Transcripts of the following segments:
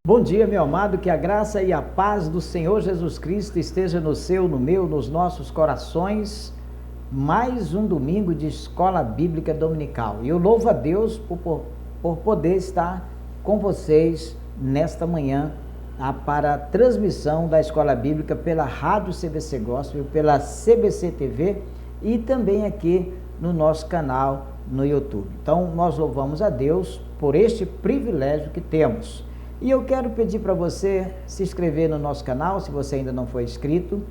Bom dia, meu amado, que a graça e a paz do Senhor Jesus Cristo esteja no seu, no meu, nos nossos corações. Mais um domingo de Escola Bíblica Dominical. E eu louvo a Deus por poder estar com vocês nesta manhã para a transmissão da Escola Bíblica pela Rádio CBC Gospel, pela CBC TV e também aqui no nosso canal no YouTube. Então, nós louvamos a Deus por este privilégio que temos. E eu quero pedir para você se inscrever no nosso canal, se você ainda não foi inscrito,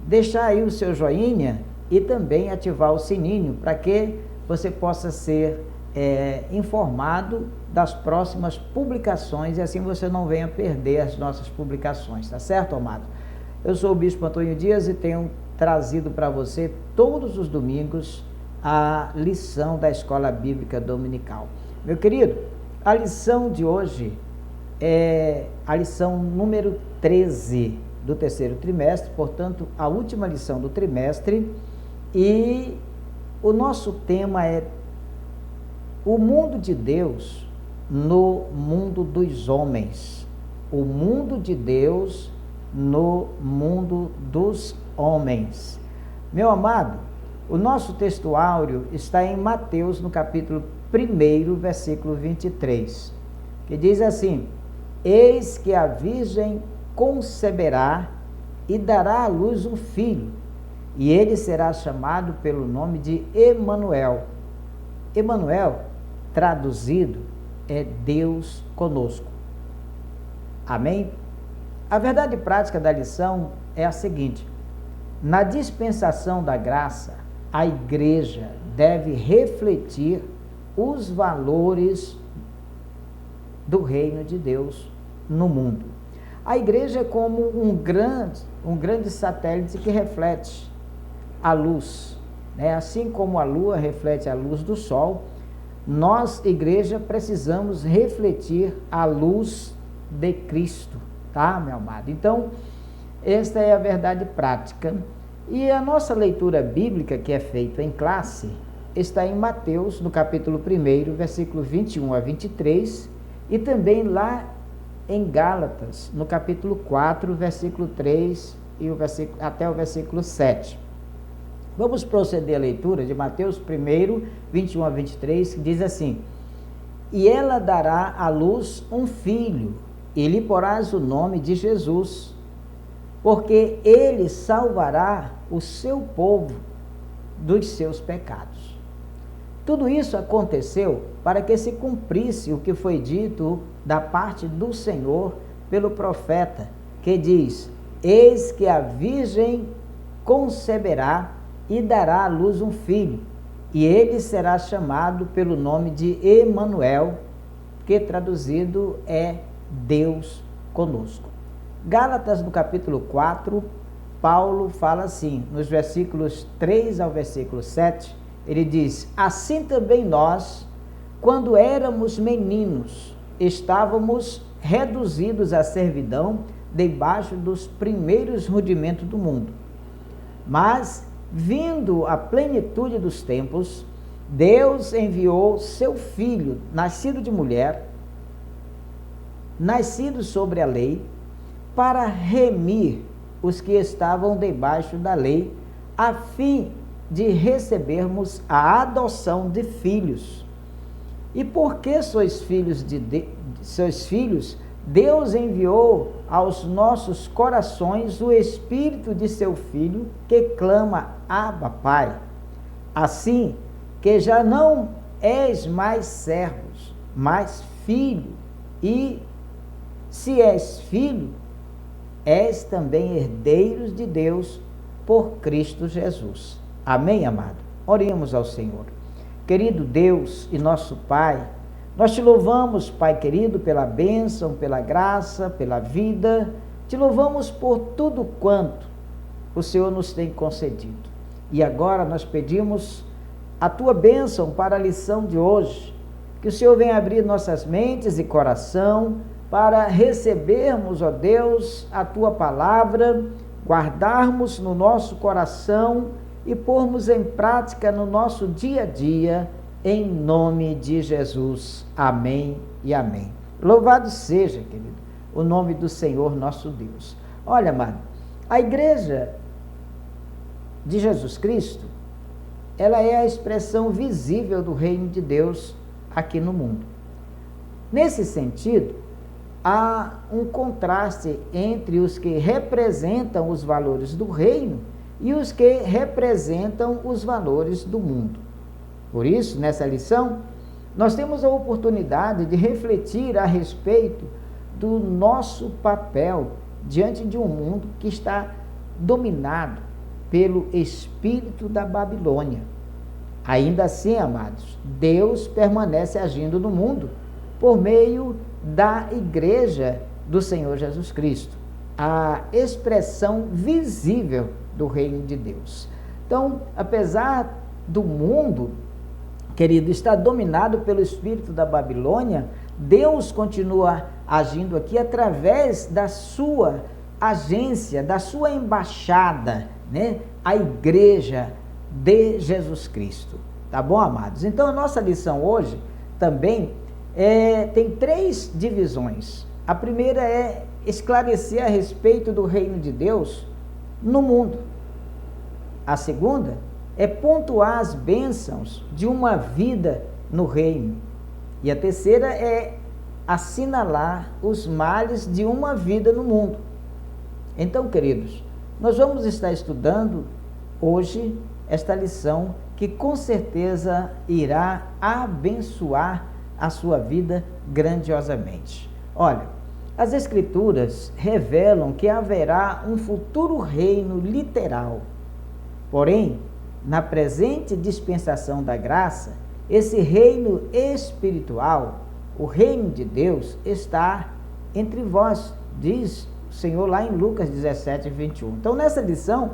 deixar aí o seu joinha e também ativar o sininho para que você possa ser informado das próximas publicações e assim você não venha perder as nossas publicações, tá certo, amado? Eu sou o Bispo Antônio Dias e tenho trazido para você todos os domingos a lição da Escola Bíblica Dominical. Meu querido, a lição de hoje é a lição número 13 do terceiro trimestre, portanto, a última lição do trimestre, e o nosso tema é o mundo de Deus no mundo dos homens. O mundo de Deus no mundo dos homens. Meu amado, o nosso textuário está em Mateus, no capítulo 1, versículo 23, que diz assim: eis que a virgem conceberá e dará à luz um filho, e ele será chamado pelo nome de Emanuel. Emanuel, traduzido, é Deus conosco. Amém? A verdade prática da lição é a seguinte: na dispensação da graça, a igreja deve refletir os valores do reino de Deus no mundo. A igreja é como um grande satélite que reflete a luz, né? Assim como a lua reflete a luz do sol, nós, igreja, precisamos refletir a luz de Cristo, tá, meu amado? Então, esta é a verdade prática. E a nossa leitura bíblica, que é feita em classe, está em Mateus, no capítulo 1, versículo 21 a 23, e também lá em Gálatas, no capítulo 4, versículo 3 e até o versículo 7. Vamos proceder à leitura de Mateus 1, 21 a 23, que diz assim: e ela dará à luz um filho, e lhe porás o nome de Jesus, porque ele salvará o seu povo dos seus pecados. Tudo isso aconteceu para que se cumprisse o que foi dito da parte do Senhor pelo profeta, que diz: eis que a virgem conceberá e dará à luz um filho, e ele será chamado pelo nome de Emanuel, que traduzido é Deus conosco. Gálatas, no capítulo 4, Paulo fala assim, nos versículos 3 ao versículo 7, ele diz: assim também nós, quando éramos meninos, estávamos reduzidos à servidão debaixo dos primeiros rudimentos do mundo. Mas, vindo a plenitude dos tempos, Deus enviou seu Filho, nascido de mulher, nascido sobre a lei, para remir os que estavam debaixo da lei, a fim de recebermos a adoção de filhos. E porque sois filhos, Deus enviou aos nossos corações o Espírito de seu Filho, que clama: Abba, Pai. Assim que já não és mais servos, mas filho, e se és filho, és também herdeiros de Deus por Cristo Jesus. Amém, amado? Oremos ao Senhor. Querido Deus e nosso Pai, nós te louvamos, Pai querido, pela bênção, pela graça, pela vida. Te louvamos por tudo quanto o Senhor nos tem concedido. E agora nós pedimos a tua bênção para a lição de hoje. Que o Senhor venha abrir nossas mentes e coração para recebermos, ó Deus, a tua palavra, guardarmos no nosso coração e pormos em prática no nosso dia a dia, em nome de Jesus. Amém e amém. Louvado seja, querido, o nome do Senhor nosso Deus. Olha, amado, a igreja de Jesus Cristo, ela é a expressão visível do reino de Deus aqui no mundo. Nesse sentido, há um contraste entre os que representam os valores do reino e os que representam os valores do mundo. Por isso, nessa lição, nós temos a oportunidade de refletir a respeito do nosso papel diante de um mundo que está dominado pelo espírito da Babilônia. Ainda assim, amados, Deus permanece agindo no mundo por meio da igreja do Senhor Jesus Cristo, a expressão visível do reino de Deus. Então, apesar do mundo, querido, estar dominado pelo espírito da Babilônia, Deus continua agindo aqui através da sua agência, da sua embaixada, né? A igreja de Jesus Cristo. Tá bom, amados? Então, a nossa lição hoje também tem 3 divisões. A primeira é esclarecer a respeito do reino de Deus no mundo. A segunda é pontuar as bênçãos de uma vida no reino. E a terceira é assinalar os males de uma vida no mundo. Então, queridos, nós vamos estar estudando hoje esta lição que com certeza irá abençoar a sua vida grandiosamente. Olha, as Escrituras revelam que haverá um futuro reino literal. Porém, na presente dispensação da graça, esse reino espiritual, o reino de Deus, está entre vós, diz o Senhor lá em Lucas 17, 21. Então, nessa lição,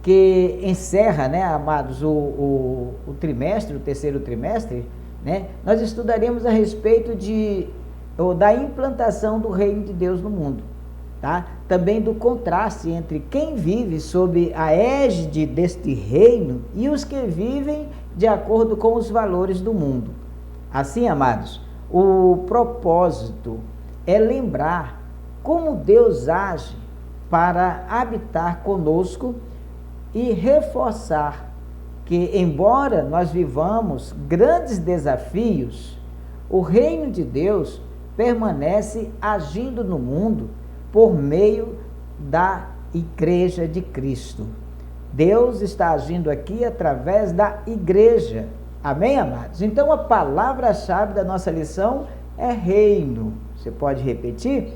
que encerra, né, amados, o trimestre, o terceiro trimestre, né, nós estudaremos a respeito da implantação do reino de Deus no mundo. Tá? Também do contraste entre quem vive sob a égide deste reino e os que vivem de acordo com os valores do mundo. Assim, amados, o propósito é lembrar como Deus age para habitar conosco e reforçar que, embora nós vivamos grandes desafios, o reino de Deus permanece agindo no mundo por meio da igreja de Cristo. Deus está agindo aqui através da igreja. Amém, amados? Então, a palavra-chave da nossa lição é reino. Você pode repetir?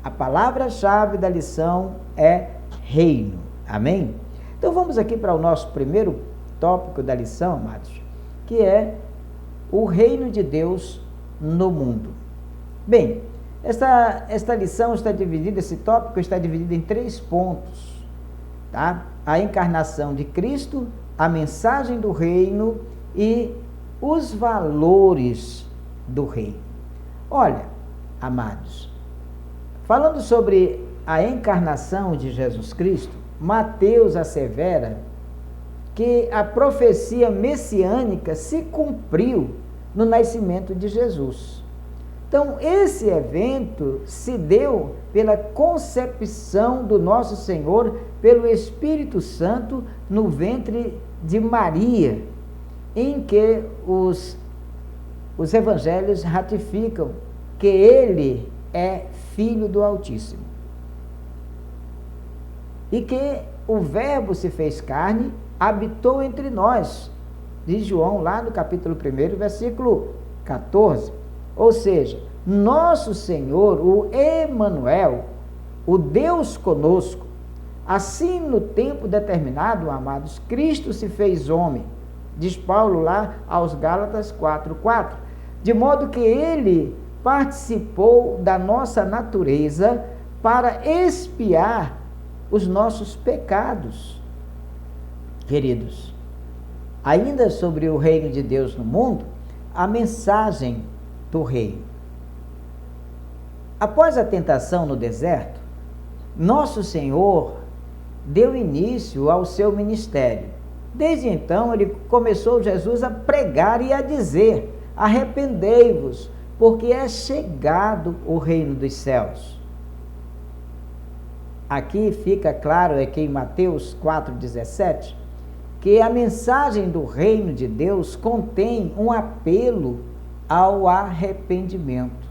A palavra-chave da lição é reino. Amém? Então, vamos aqui para o nosso primeiro tópico da lição, amados, que é o reino de Deus no mundo. Bem, esta lição está dividida, esse tópico está dividido em 3 pontos, tá? A encarnação de Cristo, a mensagem do reino e os valores do reino. Olha, amados, falando sobre a encarnação de Jesus Cristo, Mateus assevera que a profecia messiânica se cumpriu no nascimento de Jesus. Então, esse evento se deu pela concepção do nosso Senhor pelo Espírito Santo no ventre de Maria, em que os evangelhos ratificam que ele é filho do Altíssimo. E que o Verbo se fez carne, habitou entre nós, diz João lá no capítulo 1, versículo 14. Ou seja, nosso Senhor, o Emanuel, o Deus conosco, assim no tempo determinado, amados, Cristo se fez homem, diz Paulo lá aos Gálatas 4:4, de modo que ele participou da nossa natureza para expiar os nossos pecados. Queridos, ainda sobre o reino de Deus no mundo, a mensagem do reino. Após a tentação no deserto, nosso Senhor deu início ao seu ministério. Desde então, Jesus a pregar e a dizer: arrependei-vos, porque é chegado o reino dos céus. Aqui fica claro, aqui em Mateus 4,17, que a mensagem do reino de Deus contém um apelo ao arrependimento.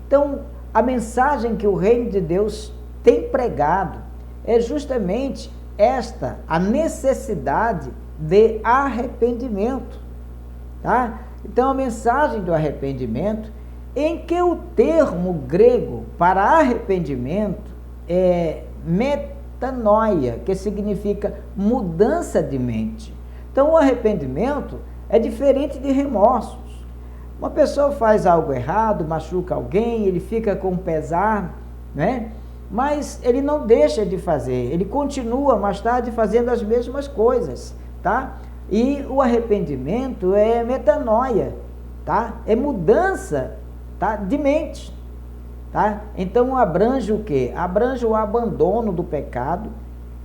Então, a mensagem que o reino de Deus tem pregado é justamente esta, a necessidade de arrependimento, tá? Então, a mensagem do arrependimento, em que o termo grego para arrependimento é metanoia, que significa mudança de mente. Então, o arrependimento é diferente de remorsos. Uma pessoa faz algo errado, machuca alguém, ele fica com pesar, né? Mas ele não deixa de fazer, ele continua mais tarde fazendo as mesmas coisas, tá? E o arrependimento é metanoia, tá? É mudança, tá? De mente, tá? Então abrange o quê? Abrange o abandono do pecado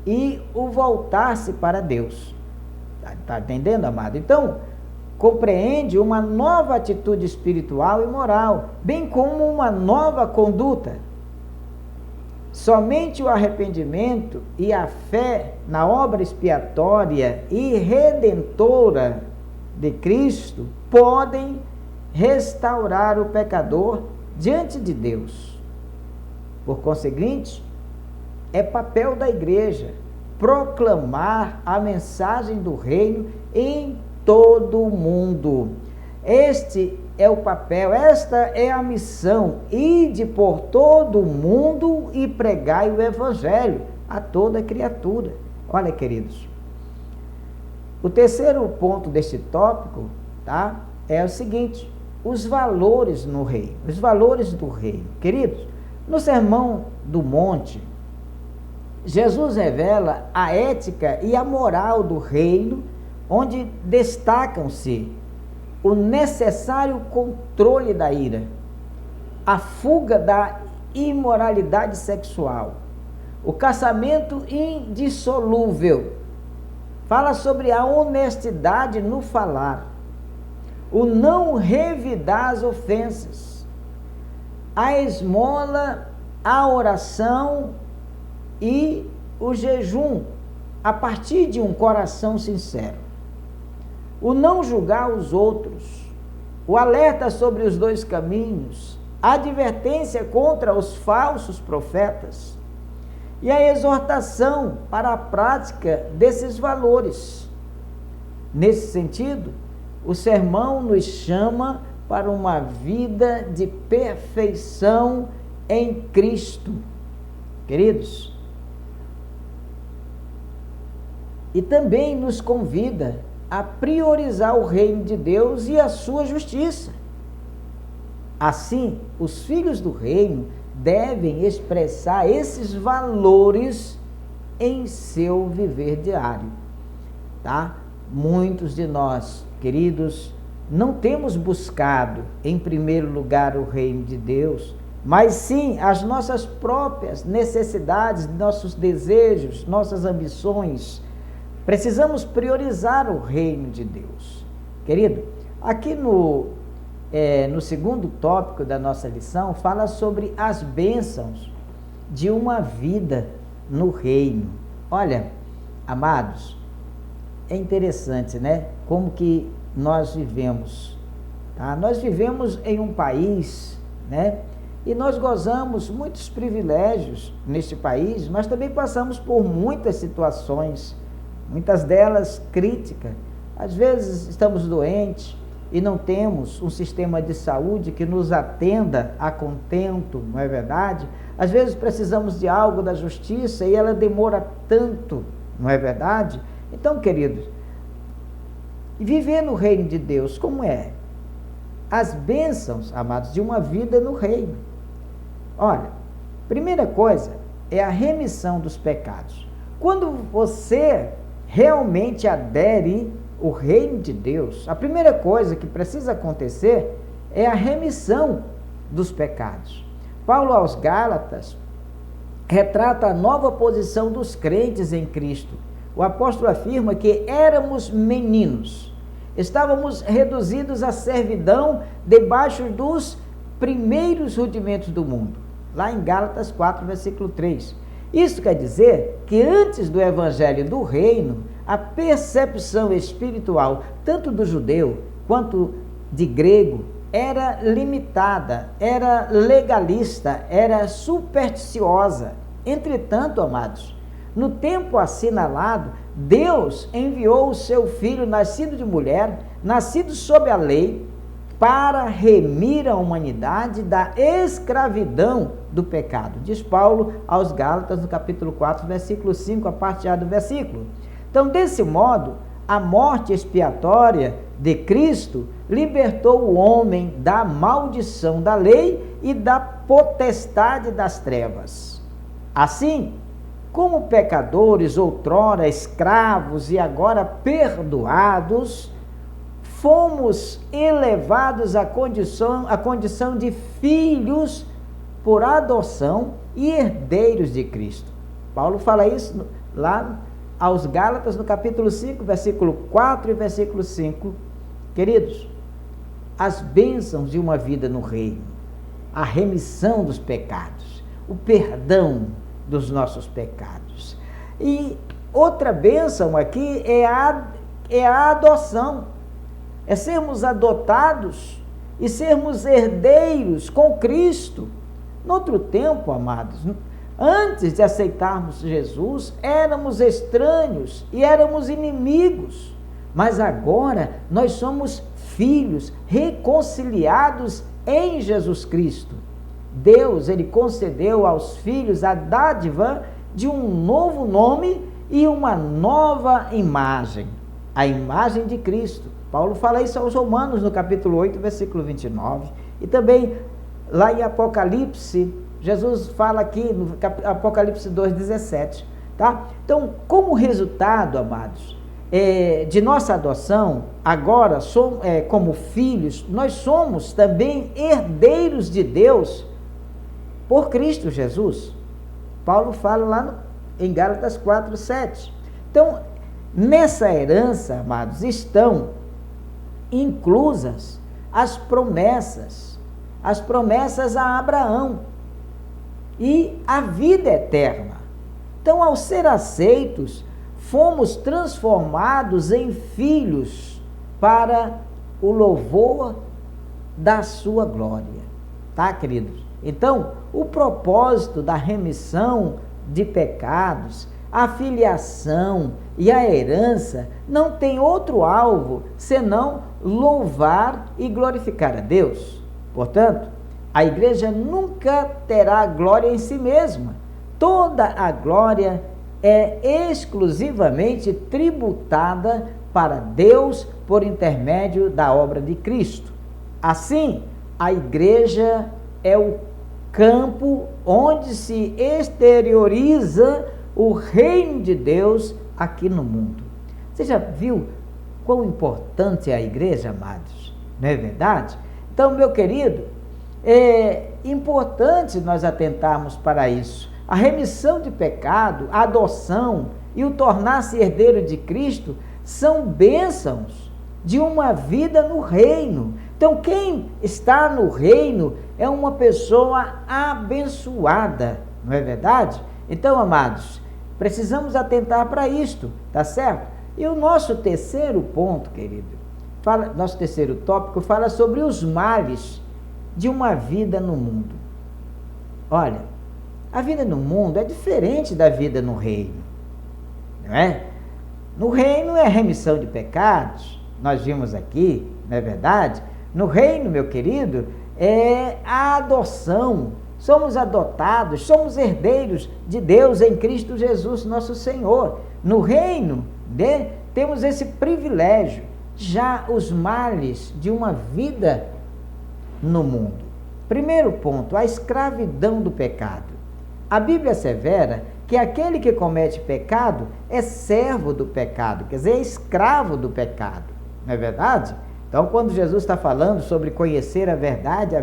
e o voltar-se para Deus. Tá entendendo, amado? Então, compreende uma nova atitude espiritual e moral, bem como uma nova conduta. Somente o arrependimento e a fé na obra expiatória e redentora de Cristo podem restaurar o pecador diante de Deus. Por conseguinte, é papel da igreja proclamar a mensagem do reino em todo o mundo. Este é o papel, esta é a missão: ide por todo o mundo e pregai o evangelho a toda criatura. Olha, queridos, o terceiro ponto deste tópico, tá, é o seguinte: os valores no reino, os valores do reino. Queridos, no Sermão do Monte, Jesus revela a ética e a moral do reino, onde destacam-se o necessário controle da ira, a fuga da imoralidade sexual, o casamento indissolúvel, fala sobre a honestidade no falar, o não revidar as ofensas, a esmola, a oração e o jejum a partir de um coração sincero, o não julgar os outros, o alerta sobre os dois caminhos, a advertência contra os falsos profetas e a exortação para a prática desses valores. Nesse sentido, o sermão nos chama para uma vida de perfeição em Cristo. Queridos, e também nos convida a priorizar o reino de Deus e a sua justiça. Assim, os filhos do reino devem expressar esses valores em seu viver diário, tá? Muitos de nós, queridos, não temos buscado em primeiro lugar o reino de Deus, mas sim as nossas próprias necessidades, nossos desejos, nossas ambições. Precisamos priorizar o reino de Deus. Querido, aqui no segundo tópico da nossa lição, fala sobre as bênçãos de uma vida no reino. Olha, amados, é interessante, né? Como que nós vivemos, tá? Nós vivemos em um país, né? E nós gozamos muitos privilégios neste país, mas também passamos por muitas situações, muitas delas críticas. Às vezes estamos doentes e não temos um sistema de saúde que nos atenda a contento, não é verdade? Às vezes precisamos de algo da justiça e ela demora tanto, não é verdade? Então, queridos, viver no reino de Deus, como é? As bênçãos, amados, de uma vida no reino. Olha, primeira coisa é a remissão dos pecados. Quando você realmente adere ao reino de Deus, a primeira coisa que precisa acontecer é a remissão dos pecados. Paulo aos Gálatas retrata a nova posição dos crentes em Cristo. O apóstolo afirma que éramos meninos, estávamos reduzidos à servidão debaixo dos primeiros rudimentos do mundo, lá em Gálatas 4, versículo 3. Isso quer dizer que antes do evangelho do reino, a percepção espiritual, tanto do judeu quanto de grego, era limitada, era legalista, era supersticiosa. Entretanto, amados, no tempo assinalado, Deus enviou o seu Filho, nascido de mulher, nascido sob a lei, para remir a humanidade da escravidão do pecado. Diz Paulo aos Gálatas, no capítulo 4, versículo 5, a parte A do versículo. Então, desse modo, a morte expiatória de Cristo libertou o homem da maldição da lei e da potestade das trevas. Assim, como pecadores, outrora escravos e agora perdoados, fomos elevados à condição de filhos por adoção e herdeiros de Cristo. Paulo fala isso lá aos Gálatas, no capítulo 5, versículo 4 e versículo 5. Queridos, as bênçãos de uma vida no reino, a remissão dos pecados, o perdão dos nossos pecados. E outra bênção aqui é a adoção. É sermos adotados e sermos herdeiros com Cristo. No outro tempo, amados, antes de aceitarmos Jesus, éramos estranhos e éramos inimigos. Mas agora nós somos filhos reconciliados em Jesus Cristo. Deus, ele concedeu aos filhos a dádiva de um novo nome e uma nova imagem, a imagem de Cristo. Paulo fala isso aos Romanos, no capítulo 8, versículo 29. E também, lá em Apocalipse, Jesus fala aqui no Apocalipse 2,17. Tá? Então, como resultado, amados, de nossa adoção, agora, como filhos, nós somos também herdeiros de Deus por Cristo Jesus. Paulo fala lá em Gálatas 4, 7. Então, nessa herança, amados, estão inclusas as promessas a Abraão e a vida eterna. Então, ao ser aceitos, fomos transformados em filhos para o louvor da sua glória. Tá, queridos? Então, o propósito da remissão de pecados, a filiação e a herança não tem outro alvo senão louvar e glorificar a Deus. Portanto, a igreja nunca terá glória em si mesma. Toda a glória é exclusivamente tributada para Deus por intermédio da obra de Cristo. Assim, a igreja é o campo onde se exterioriza o reino de Deus aqui no mundo. Você já viu quão importante é a igreja, amados? Não é verdade? Então, meu querido, é importante nós atentarmos para isso. A remissão de pecado, a adoção e o tornar-se herdeiro de Cristo são bênçãos de uma vida no reino. Então, quem está no reino é uma pessoa abençoada, não é verdade? Então, amados, precisamos atentar para isto, tá certo? E o nosso terceiro ponto, querido, nosso terceiro tópico fala sobre os males de uma vida no mundo. Olha, a vida no mundo é diferente da vida no reino, não é? No reino é remissão de pecados, nós vimos aqui, não é verdade? No reino, meu querido, é a adoção. Somos adotados, somos herdeiros de Deus em Cristo Jesus, nosso Senhor. No reino, temos esse privilégio. Já os males de uma vida no mundo. Primeiro ponto, a escravidão do pecado. A Bíblia assevera que aquele que comete pecado é servo do pecado, quer dizer, é escravo do pecado. Não é verdade? Então, quando Jesus está falando sobre conhecer a verdade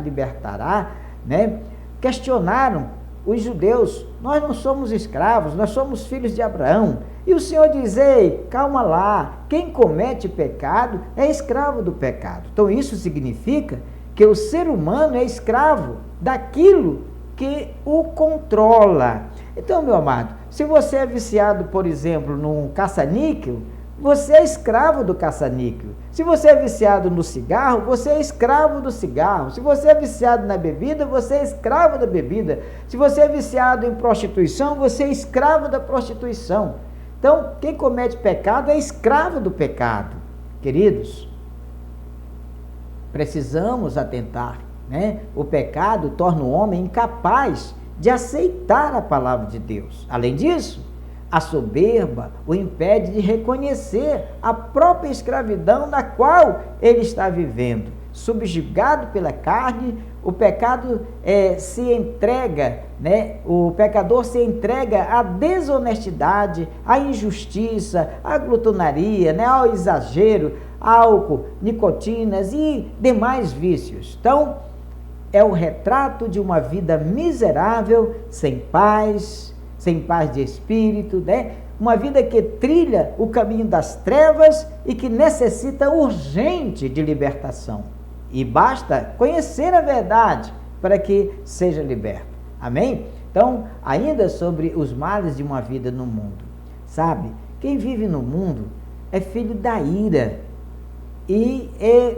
libertará, né? Questionaram os judeus, nós não somos escravos, nós somos filhos de Abraão. E o Senhor diz, ei, calma lá, quem comete pecado é escravo do pecado. Então, isso significa que o ser humano é escravo daquilo que o controla. Então, meu amado, se você é viciado, por exemplo, num caça-níquel, você é escravo do caça-níquel. Se você é viciado no cigarro, você é escravo do cigarro. Se você é viciado na bebida, você é escravo da bebida. Se você é viciado em prostituição, você é escravo da prostituição. Então, quem comete pecado é escravo do pecado. Queridos, precisamos atentar, né? O pecado torna o homem incapaz de aceitar a palavra de Deus. Além disso, a soberba o impede de reconhecer a própria escravidão na qual ele está vivendo. Subjugado pela carne, o pecado se entrega, né? O pecador se entrega à desonestidade, à injustiça, à glutonaria, né? Ao exagero, álcool, nicotinas e demais vícios. Então, é o retrato de uma vida miserável, sem paz de espírito, né? Uma vida que trilha o caminho das trevas e que necessita urgente de libertação. E basta conhecer a verdade para que seja liberto. Amém? Então, ainda sobre os males de uma vida no mundo. Sabe, quem vive no mundo é filho da ira e é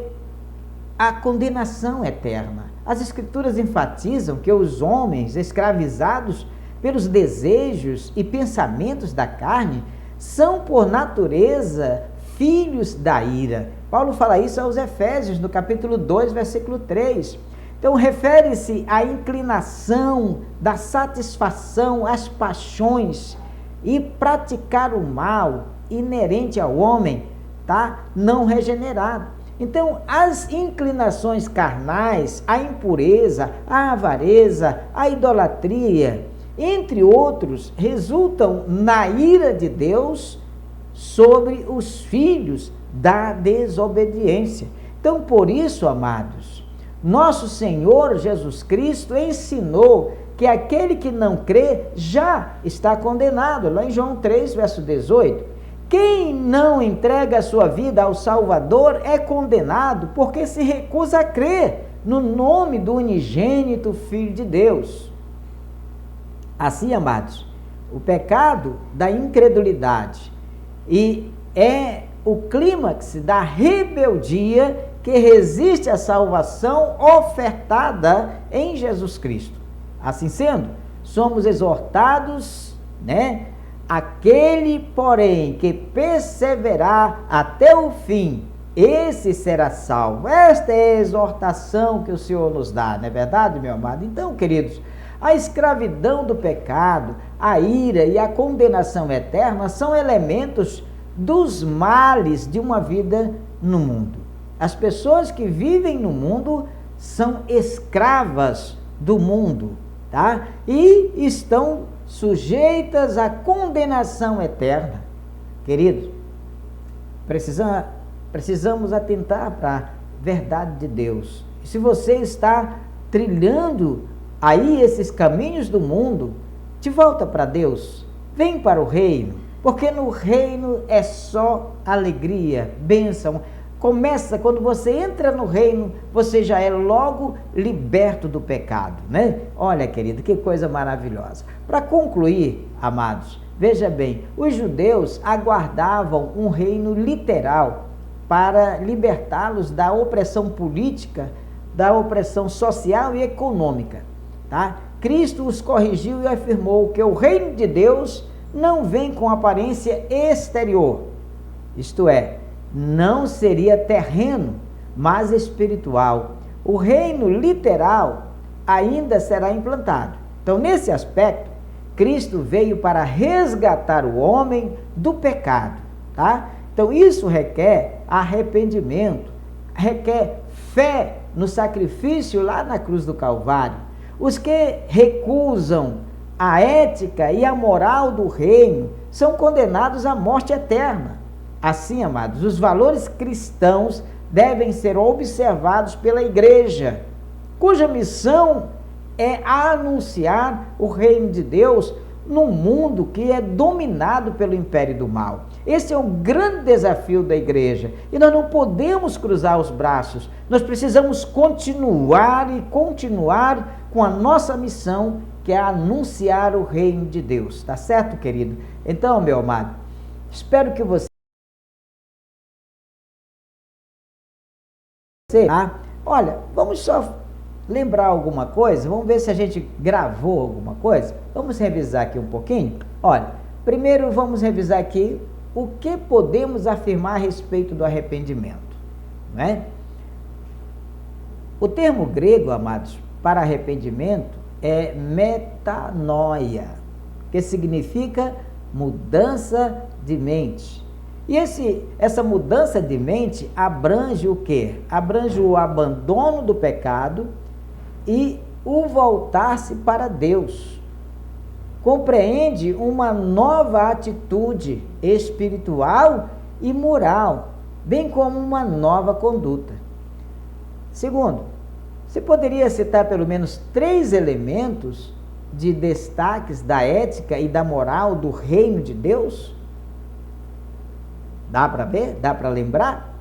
a condenação eterna. As Escrituras enfatizam que os homens escravizados pelos desejos e pensamentos da carne são, por natureza, filhos da ira. Paulo fala isso aos Efésios, no capítulo 2, versículo 3. Então, refere-se à inclinação da satisfação às paixões e praticar o mal inerente ao homem, tá? Não regenerado. Então, as inclinações carnais, a impureza, a avareza, a idolatria, entre outros, resultam na ira de Deus sobre os filhos da desobediência. Então, por isso, amados, nosso Senhor Jesus Cristo ensinou que aquele que não crê já está condenado, lá em João 3, verso 18. Quem não entrega a sua vida ao Salvador é condenado porque se recusa a crer no nome do unigênito Filho de Deus. Assim, amados, o pecado da incredulidade e é o clímax da rebeldia que resiste à salvação ofertada em Jesus Cristo. Assim sendo, somos exortados, né? Aquele, porém, que perseverar até o fim, esse será salvo. Esta é a exortação que o Senhor nos dá, não é verdade, meu amado? Então, queridos, a escravidão do pecado, a ira e a condenação eterna são elementos dos males de uma vida no mundo. As pessoas que vivem no mundo são escravas do mundo, tá? E estão sujeitas à condenação eterna. Queridos, precisamos atentar para a verdade de Deus. E se você está trilhando aí esses caminhos do mundo, de volta para Deus, vem para o reino, porque no reino é só alegria, bênção. Começa, quando você entra no reino, você já é logo liberto do pecado, né? Olha, querido, que coisa maravilhosa. Para concluir, amados, veja bem, os judeus aguardavam um reino literal para libertá-los da opressão política, da opressão social e econômica, tá? Cristo os corrigiu e afirmou que o reino de Deus não vem com aparência exterior, isto é, não seria terreno, mas espiritual. O reino literal ainda será implantado. Então, nesse aspecto, Cristo veio para resgatar o homem do pecado, tá? Então, isso requer arrependimento, requer fé no sacrifício lá na cruz do Calvário. Os que recusam a ética e a moral do reino são condenados à morte eterna. Assim, amados, os valores cristãos devem ser observados pela igreja, cuja missão é anunciar o reino de Deus num mundo que é dominado pelo império do mal. Esse é um grande desafio da igreja e nós não podemos cruzar os braços. Nós precisamos continuar com a nossa missão, que é anunciar o reino de Deus. Tá certo, querido? Então, meu amado, espero que você... Olha, vamos só lembrar alguma coisa, vamos ver se a gente gravou alguma coisa. Vamos revisar aqui um pouquinho. Olha, primeiro vamos revisar aqui o que podemos afirmar a respeito do arrependimento, não é? O termo grego, amados, para arrependimento é metanoia, que significa mudança de mente. E essa mudança de mente abrange o quê? Abrange o abandono do pecado e o voltar-se para Deus. Compreende uma nova atitude espiritual e moral, bem como uma nova conduta. Segundo, você poderia citar pelo menos 3 elementos de destaques da ética e da moral do reino de Deus? Dá para ver? Dá para lembrar?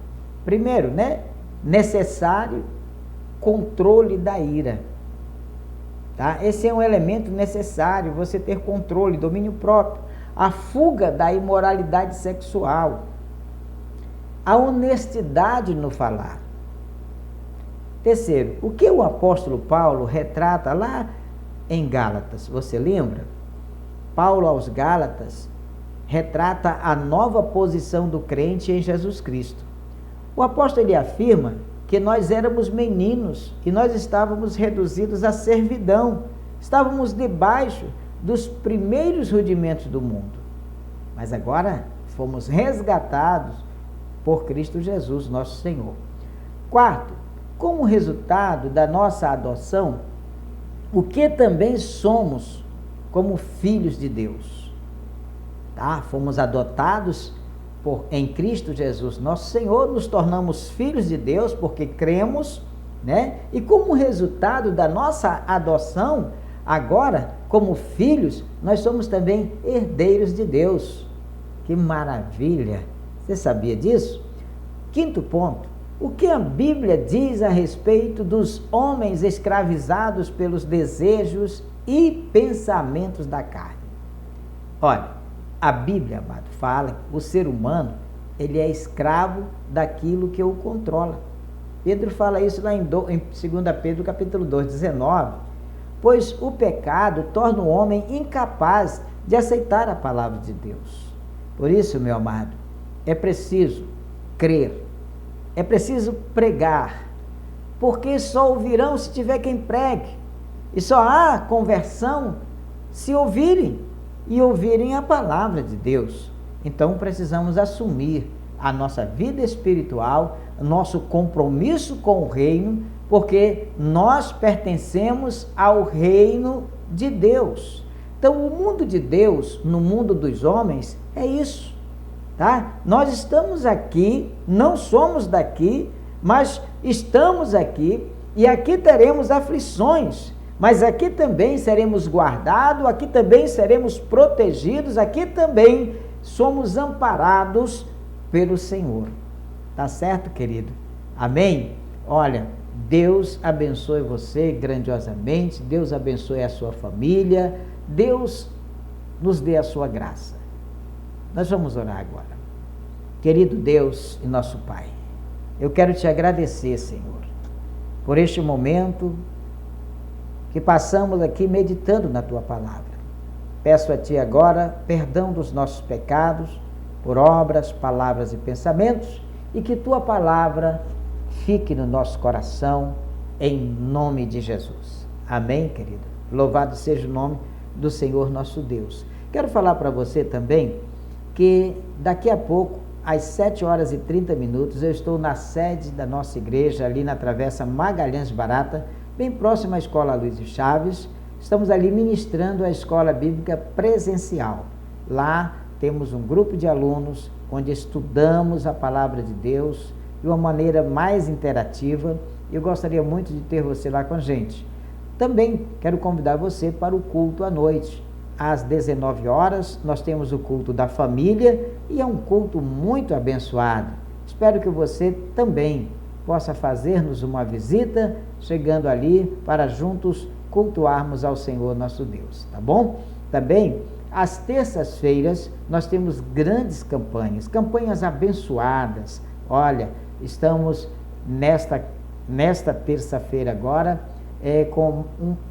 Primeiro, né? Necessário controle da ira. Tá? Esse é um elemento necessário, você ter controle, domínio próprio. A fuga da imoralidade sexual. A honestidade no falar. Terceiro, o que o apóstolo Paulo retrata lá em Gálatas? Você lembra? Paulo aos Gálatas retrata a nova posição do crente em Jesus Cristo. O apóstolo ele afirma que nós éramos meninos e nós estávamos reduzidos à servidão, estávamos debaixo dos primeiros rudimentos do mundo. Mas agora fomos resgatados por Cristo Jesus, nosso Senhor. Quarto, como resultado da nossa adoção, o que também somos como filhos de Deus. Tá? Fomos adotados em Cristo Jesus, nosso Senhor, nos tornamos filhos de Deus porque cremos, né? E como resultado da nossa adoção, agora, como filhos, nós somos também herdeiros de Deus. Que maravilha! Você sabia disso? Quinto ponto, o que a Bíblia diz a respeito dos homens escravizados pelos desejos e pensamentos da carne? Olha, a Bíblia, amado, fala que o ser humano, ele é escravo daquilo que o controla. Pedro fala isso lá em 2 Pedro capítulo 2, 19. Pois o pecado torna o homem incapaz de aceitar a palavra de Deus. Por isso, meu amado, é preciso crer, é preciso pregar, porque só ouvirão se tiver quem pregue. E só há conversão se ouvirem. E ouvirem a palavra de Deus. Então precisamos assumir a nossa vida espiritual, nosso compromisso com o reino, porque nós pertencemos ao reino de Deus. Então o mundo de Deus, no mundo dos homens, é isso, tá? Nós estamos aqui, não somos daqui, mas estamos aqui e aqui teremos aflições. Mas aqui também seremos guardados, aqui também seremos protegidos, aqui também somos amparados pelo Senhor. Tá certo, querido? Amém? Olha, Deus abençoe você grandiosamente, Deus abençoe a sua família, Deus nos dê a sua graça. Nós vamos orar agora. Querido Deus e nosso Pai, eu quero te agradecer, Senhor, por este momento que passamos aqui meditando na Tua Palavra. Peço a Ti agora perdão dos nossos pecados, por obras, palavras e pensamentos, e que Tua Palavra fique no nosso coração, em nome de Jesus. Amém, querido? Louvado seja o nome do Senhor nosso Deus. Quero falar para você também que daqui a pouco, às 7h30, eu estou na sede da nossa igreja, ali na Travessa Magalhães Barata, bem próximo à Escola Luiz Chaves. Estamos ali ministrando a escola bíblica presencial. Lá temos um grupo de alunos onde estudamos a palavra de Deus de uma maneira mais interativa. Eu gostaria muito de ter você lá com a gente. Também quero convidar você para o culto à noite. às 19 horas, nós temos o culto da família e é um culto muito abençoado. Espero que você também possa fazer-nos uma visita, chegando ali para juntos cultuarmos ao Senhor nosso Deus, tá bom? Também, às terças-feiras, nós temos grandes campanhas abençoadas. Olha, estamos nesta terça-feira agora, com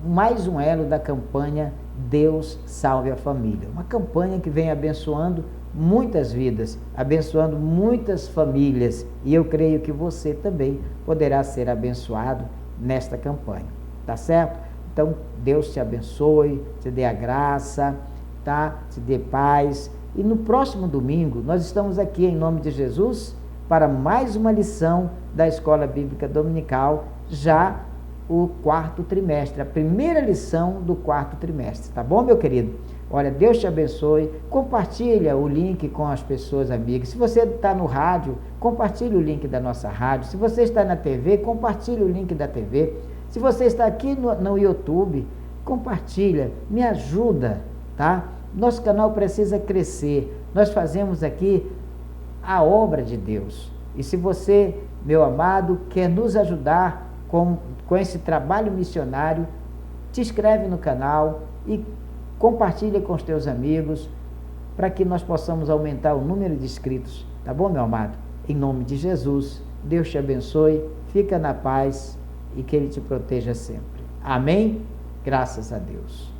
mais um elo da campanha Deus Salve a Família. Uma campanha que vem abençoando muitas vidas, abençoando muitas famílias, e eu creio que você também poderá ser abençoado nesta campanha, tá certo? Então, Deus te abençoe, te dê a graça, tá? Te dê paz, e no próximo domingo, nós estamos aqui em nome de Jesus, para mais uma lição da Escola Bíblica Dominical, já o quarto trimestre, a primeira lição do quarto trimestre, tá bom, meu querido? Olha, Deus te abençoe, compartilha o link com as pessoas amigas. Se você está no rádio, compartilhe o link da nossa rádio. Se você está na TV, compartilhe o link da TV. Se você está aqui no YouTube, compartilha, me ajuda, tá? Nosso canal precisa crescer, nós fazemos aqui a obra de Deus. E se você, meu amado, quer nos ajudar com esse trabalho missionário, te inscreve no canal e compartilha com os teus amigos, para que nós possamos aumentar o número de inscritos, tá bom, meu amado? Em nome de Jesus, Deus te abençoe, fica na paz e que Ele te proteja sempre. Amém? Graças a Deus.